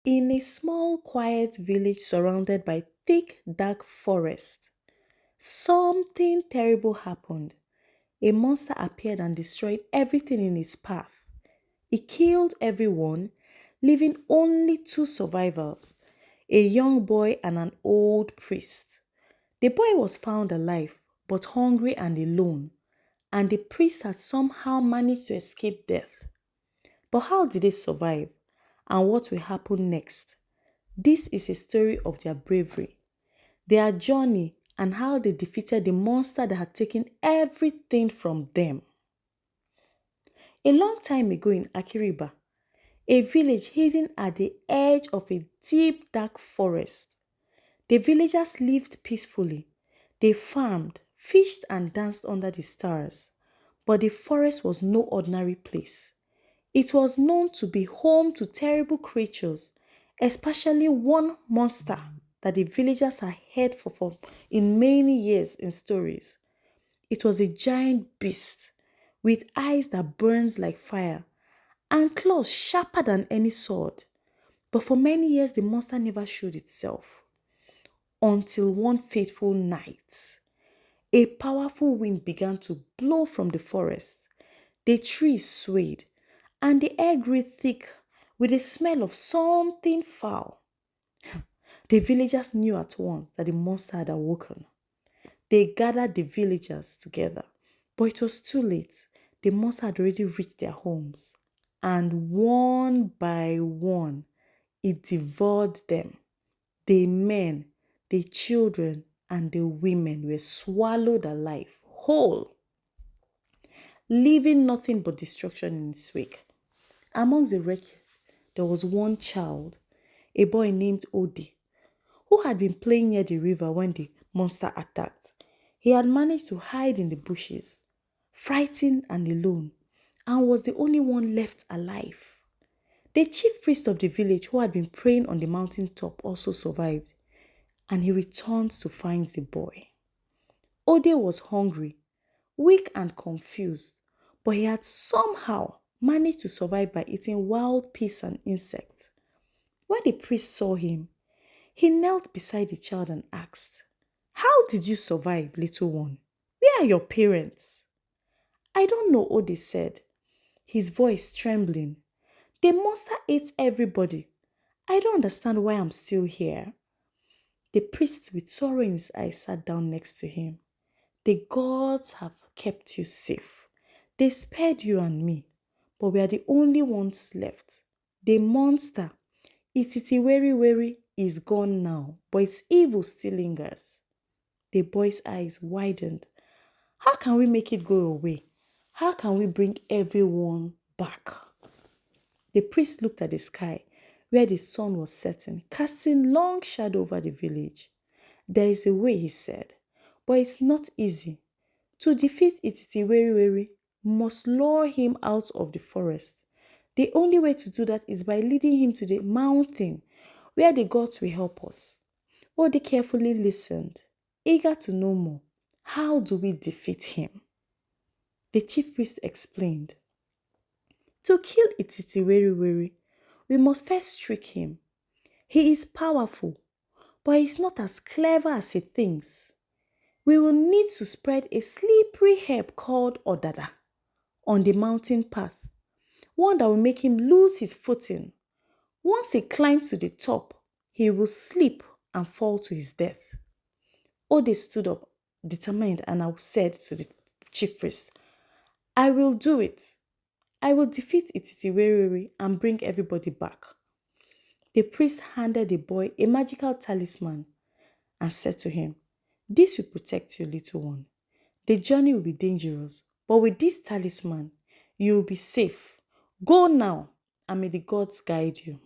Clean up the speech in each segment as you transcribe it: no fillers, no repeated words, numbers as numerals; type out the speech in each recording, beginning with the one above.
In a small, quiet village surrounded by thick, dark forest, something terrible happened. A monster appeared and destroyed everything in its path. It killed everyone, leaving only two survivors, a young boy and an old priest. The boy was found alive, but hungry and alone, and the priest had somehow managed to escape death. But how did they survive? And what will happen next? This is a story of their bravery, their journey, and how they defeated the monster that had taken everything from them. A long time ago in Akiriba, a village hidden at the edge of a deep dark forest, the villagers lived peacefully. They farmed, fished, and danced under the stars. But the forest was no ordinary place. It was known to be home to terrible creatures, especially one monster that the villagers had heard for in many years in stories. It was a giant beast with eyes that burns like fire and claws sharper than any sword. But for many years the monster never showed itself until one fateful night. A powerful wind began to blow from the forest. The trees swayed, and the air grew thick with the smell of something foul. The villagers knew at once that the monster had awoken. They gathered the villagers together, but it was too late. The monster had already reached their homes, and one by one, it devoured them. The men, the children, and the women were swallowed alive, whole, leaving nothing but destruction in its wake. Amongst the wreck, there was one child, a boy named Odi, who had been playing near the river when the monster attacked. He had managed to hide in the bushes, frightened and alone, and was the only one left alive. The chief priest of the village, who had been praying on the mountain top, also survived, and he returned to find the boy. Ode was hungry, weak, and confused, but he had somehow managed to survive by eating wild peas and insects. When the priest saw him, he knelt beside the child and asked, "How did you survive, little one? Where are your parents?" "I don't know," Ode said, his voice trembling. "The monster ate everybody. I don't understand why I'm still here." The priest, with sorrow in his eyes, sat down next to him. "The gods have kept you safe. They spared you and me, but we are the only ones left. The monster, Ititiweri, is gone now, but its evil still lingers." The boy's eyes widened. "How can we make it go away? How can we bring everyone back?" The priest looked at the sky where the sun was setting, casting long shadow over the village. "There is a way," he said, "but it's not easy. To defeat Ititiweri, must lure him out of the forest. The only way to do that is by leading him to the mountain where the gods will help us." Ode carefully listened, eager to know more. "How do we defeat him?" The chief priest explained. "To kill Ititiweri, we must first trick him. He is powerful, but he is not as clever as he thinks. We will need to spread a slippery herb called Odada on the mountain path, one that will make him lose his footing. Once he climbs to the top, he will slip and fall to his death." Ode stood up, determined, and I said to the chief priest, "I will do it. I will defeat Ititiweri and bring everybody back." The priest handed the boy a magical talisman and said to him, "This will protect you, little one. The journey will be dangerous, but with this talisman, you will be safe. Go now, and may the gods guide you."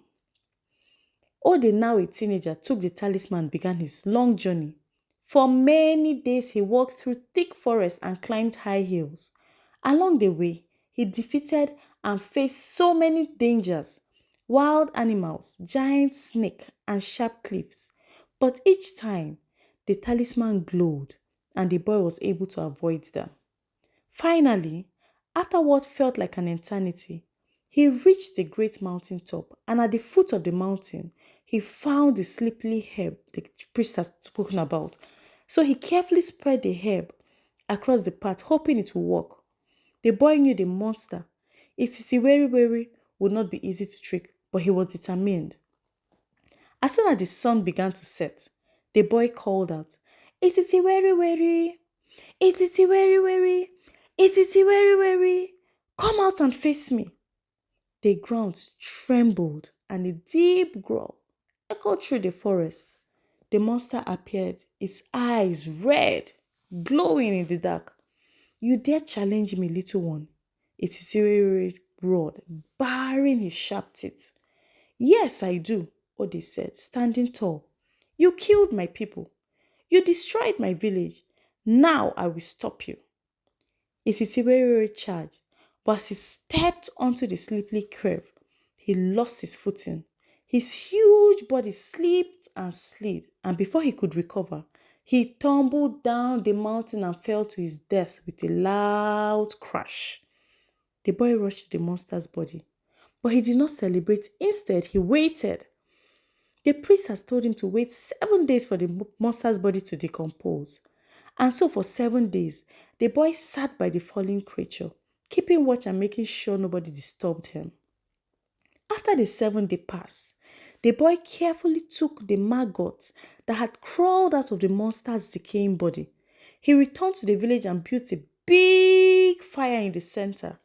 Ode, now a teenager, took the talisman and began his long journey. For many days, he walked through thick forests and climbed high hills. Along the way, he defeated and faced so many dangers: wild animals, giant snake, and sharp cliffs. But each time, the talisman glowed, and the boy was able to avoid them. Finally, after what felt like an eternity, He reached the great mountain top, and at the foot of the mountain, he found the slippery herb the priest had spoken about. So he carefully spread the herb across the path, hoping it would work. The boy knew the monster. It is very, very would not be easy to trick, but he was determined. As soon as the sun began to set, the boy called out, "Ititi weri weri, ititi weri weri, ititi weri weri, come out and face me." The ground trembled and a deep growl echoed through the forest. The monster appeared, its eyes red, glowing in the dark. "You dare challenge me, little one?" Ititi roared, baring his sharp teeth. "Yes, I do," Ode said, standing tall. "You killed my people. You destroyed my village. Now I will stop you." Ititiwere charged, but as he stepped onto the slippery curve, he lost his footing. His huge body slipped and slid, and before he could recover, he tumbled down the mountain and fell to his death with a loud crash. The boy rushed to the monster's body, but he did not celebrate. Instead, he waited. The priest has told him to wait 7 days for the monster's body to decompose. And so, for 7 days, the boy sat by the fallen creature, keeping watch and making sure nobody disturbed him. After the 7 day passed, the boy carefully took the maggots that had crawled out of the monster's decaying body. He returned to the village and built a big fire in the center.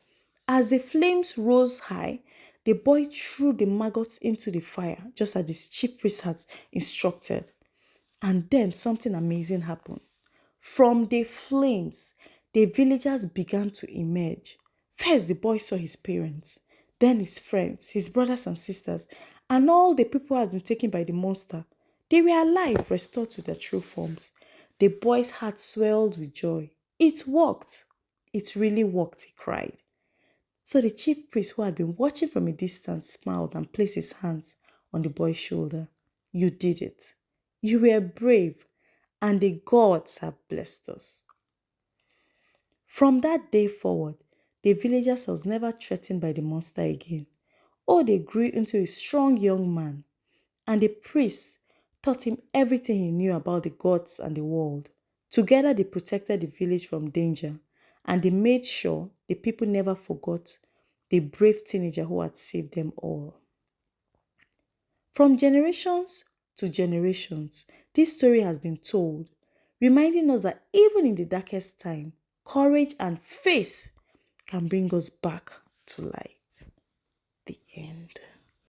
As the flames rose high, the boy threw the maggots into the fire, just as the chief priest had instructed. And then something amazing happened. From the flames, the villagers began to emerge. First, the boy saw his parents, then his friends, his brothers and sisters, and all the people who had been taken by the monster. They were alive, restored to their true forms. The boy's heart swelled with joy. It worked. It really worked, he cried. So the chief priest, who had been watching from a distance, smiled and placed his hands on the boy's shoulder. "You did it. You were brave, and the gods have blessed us." From that day forward, the villagers was never threatened by the monster again. Oh, they grew into a strong young man, and the priest taught him everything he knew about the gods and the world. Together, they protected the village from danger, and they made sure the people never forgot the brave teenager who had saved them all. From generations to generations, this story has been told, reminding us that even in the darkest time, courage and faith can bring us back to light. The end.